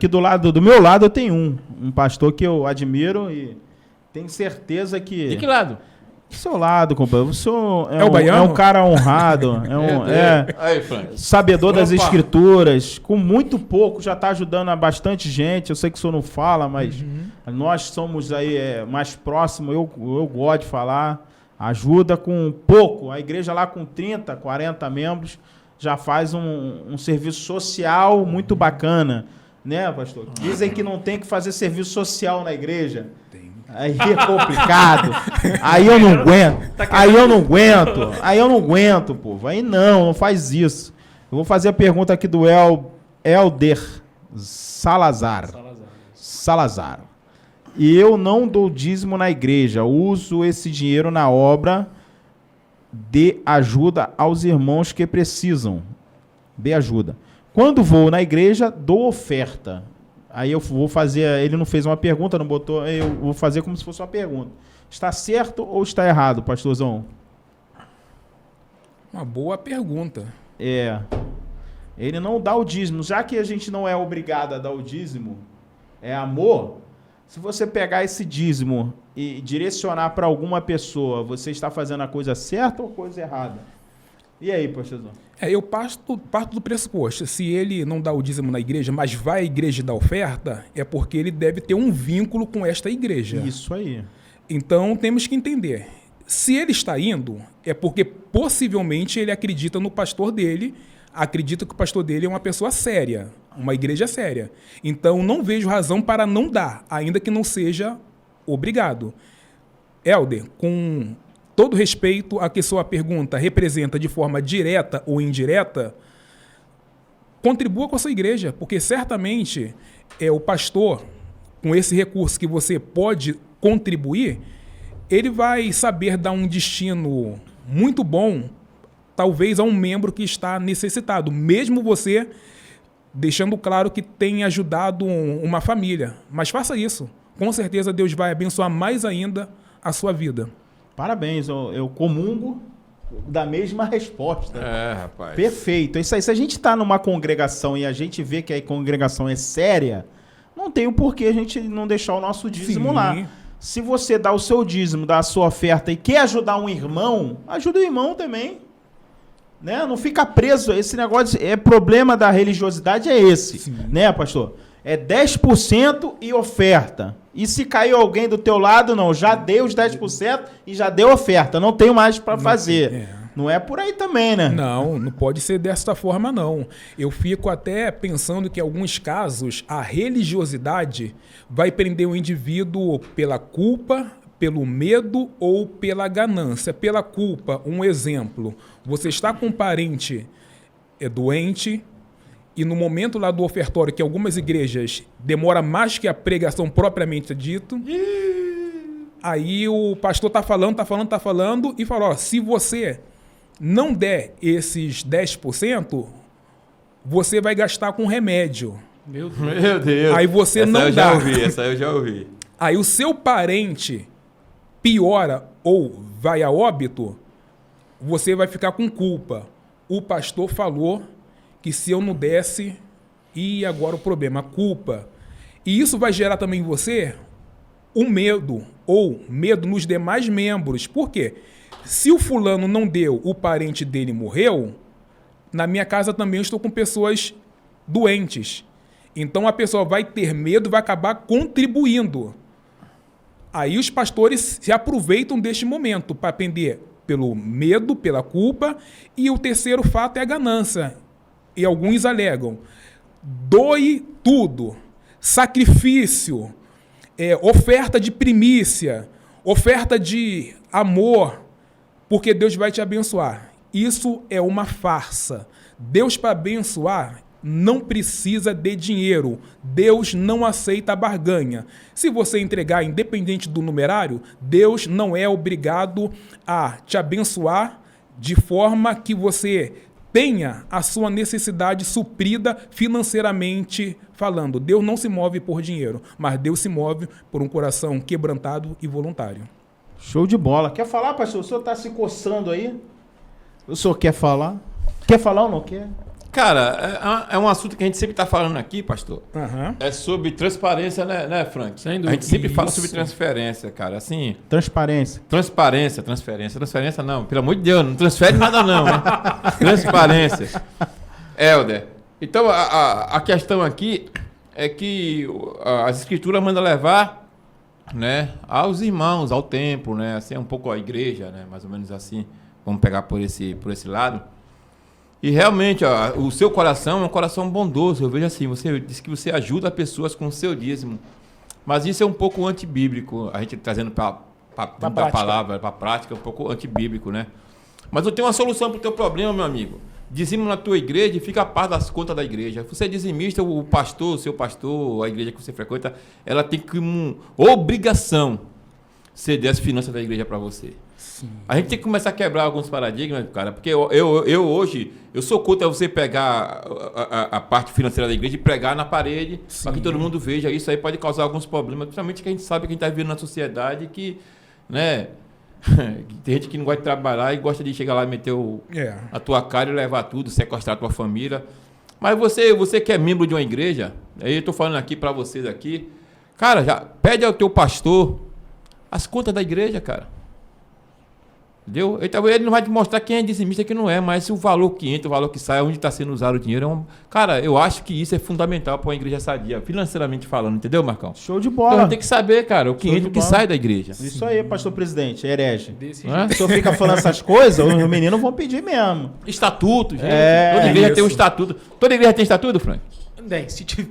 Aqui do meu lado eu tenho um pastor que eu admiro e tenho certeza que... De que lado? Do seu lado, companheiro. O senhor É o baiano? é um cara honrado, Aí, Frank. sabedor das Opa. escrituras, com muito pouco já está ajudando a bastante gente. Eu sei que o senhor não fala, mas nós somos aí mais próximos, eu gosto de falar. Ajuda com pouco. A igreja lá com 30, 40 membros já faz um serviço social muito bacana. Né, pastor? Dizem que não tem que fazer serviço social na igreja. Aí é complicado. Aí eu não aguento. Aí eu não aguento, povo. Aí não faz isso. Eu vou fazer a pergunta aqui do Helder Salazar. E eu não dou dízimo na igreja. Uso esse dinheiro na obra de ajuda aos irmãos que precisam. De ajuda. Quando vou na igreja, dou oferta. Aí eu vou fazer, ele não fez uma pergunta, não botou, eu vou fazer como se fosse uma pergunta. Está certo ou está errado, pastorzão? Uma boa pergunta. Ele não dá o dízimo. Já que a gente não é obrigado a dar o dízimo, é amor, se você pegar esse dízimo e direcionar para alguma pessoa, você está fazendo a coisa certa ou a coisa errada? E aí, pastorzão? Eu parto do pressuposto. Se ele não dá o dízimo na igreja, mas vai à igreja dar oferta, é porque ele deve ter um vínculo com esta igreja. Isso aí. Então, temos que entender. Se ele está indo, é porque possivelmente ele acredita no pastor dele, acredita que o pastor dele é uma pessoa séria, uma igreja séria. Então, não vejo razão para não dar, ainda que não seja obrigado. Helder, com todo respeito a que sua pergunta representa de forma direta ou indireta, contribua com a sua igreja, porque certamente o pastor, com esse recurso que você pode contribuir, ele vai saber dar um destino muito bom, talvez a um membro que está necessitado, mesmo você deixando claro que tem ajudado uma família. Mas faça isso. Com certeza Deus vai abençoar mais ainda a sua vida. Parabéns, eu comungo da mesma resposta. Rapaz. Perfeito. Isso aí, se a gente está numa congregação e a gente vê que a congregação é séria, não tem o porquê a gente não deixar o nosso dízimo lá. Se você dá o seu dízimo, dá a sua oferta e quer ajudar um irmão, ajuda o irmão também. Né? Não fica preso. Esse negócio, problema da religiosidade é esse. Sim. Né, pastor? É 10% e oferta. E se caiu alguém do teu lado, não, já deu os 10% e já deu oferta. Não tenho mais para fazer. Não é por aí também, né? Não pode ser desta forma, não. Eu fico até pensando que em alguns casos a religiosidade vai prender o indivíduo pela culpa, pelo medo ou pela ganância. Pela culpa, um exemplo, você está com um parente doente e no momento lá do ofertório, que algumas igrejas demora mais que a pregação propriamente dito, aí o pastor está falando e fala, se você não der esses 10%, você vai gastar com remédio. Meu Deus. Aí você essa não eu dá. Essa eu já ouvi. Aí o seu parente piora ou vai a óbito, você vai ficar com culpa. O pastor falou que se eu não desse, e agora o problema, a culpa. E isso vai gerar também em você um medo, ou medo nos demais membros. Por quê? Se o fulano não deu, o parente dele morreu, na minha casa também eu estou com pessoas doentes. Então a pessoa vai ter medo, vai acabar contribuindo. Aí os pastores se aproveitam deste momento para pender pelo medo, pela culpa, e o terceiro fato é a ganância. E alguns alegam, doe tudo, sacrifício, oferta de primícia, oferta de amor, porque Deus vai te abençoar. Isso é uma farsa. Deus, para abençoar, não precisa de dinheiro. Deus não aceita barganha. Se você entregar, independente do numerário, Deus não é obrigado a te abençoar de forma que você tenha a sua necessidade suprida financeiramente falando. Deus não se move por dinheiro, mas Deus se move por um coração quebrantado e voluntário. Show de bola. Quer falar, pastor? O senhor está se coçando aí? O senhor quer falar? Quer falar ou não quer? Cara, é um assunto que a gente sempre está falando aqui, pastor. Aham. É sobre transparência, né, Frank? Sem dúvida. A gente sempre fala Isso. sobre transferência, cara. Assim, Transparência. transferência não. Pelo amor de Deus, não transfere nada não, né? Transparência. Helder. Então, a questão aqui é que as escrituras mandam levar, né, aos irmãos, ao templo, né? Assim, um pouco a igreja, né? Mais ou menos assim. Vamos pegar por esse lado. E realmente, ó, o seu coração é um coração bondoso. Eu vejo assim, você diz que você ajuda pessoas com o seu dízimo. Mas isso é um pouco antibíblico. A gente trazendo para a palavra, para a prática, é um pouco antibíblico, né? Mas eu tenho uma solução para o teu problema, meu amigo. Dizimo na tua igreja e fica a par das contas da igreja. Você é dizimista, o pastor, o seu pastor, a igreja que você frequenta, ela tem como obrigação ceder as finanças da igreja para você. Sim. A gente tem que começar a quebrar alguns paradigmas, cara, porque eu hoje, eu sou contra você pegar a parte financeira da igreja e pregar na parede para que todo mundo veja. Isso aí pode causar alguns problemas, principalmente que a gente sabe que a gente está vivendo na sociedade que, né, tem gente que não gosta de trabalhar e gosta de chegar lá e meter a tua cara e levar tudo, sequestrar a tua família. Mas você que é membro de uma igreja, aí eu estou falando aqui para vocês aqui, cara, já pede ao teu pastor as contas da igreja, cara. Entendeu? Ele não vai te mostrar quem é dizimista e quem não é, mas o valor que entra, o valor que sai, onde está sendo usado o dinheiro. Cara, eu acho que isso é fundamental para uma igreja sadia, financeiramente falando, entendeu, Marcão? Show de Então bola. tem que saber, cara, o que Show entra e de o que bola. sai da igreja. Isso aí, pastor presidente, herege. Desse Hã? O senhor fica falando essas coisas, os meninos vão pedir mesmo. Estatuto, gente. É, Toda igreja tem um isso. estatuto. Toda igreja tem estatuto, Frank? Bem, se tiver,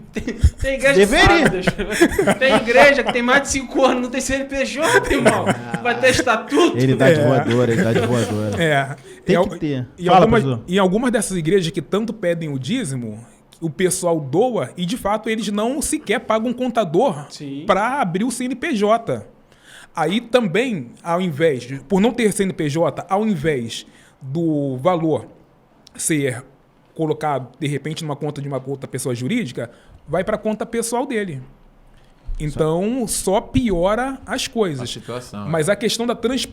tem igreja Deveria. que sabe, tem igreja que tem mais de 5 anos, não tem CNPJ, irmão. Vai ter estatuto. Ele dá de voadora, ele dá de voadora. É. Tem Em que ter. Em, Fala, algumas, pastor. em algumas dessas igrejas que tanto pedem o dízimo, o pessoal doa e, de fato, eles não sequer pagam um contador Sim. para abrir o CNPJ. Aí também, por não ter CNPJ, ao invés do valor ser colocado, de repente, numa conta de uma outra pessoa jurídica, vai para a conta pessoal dele. Então, só piora as coisas. A situação. Mas a questão da transparência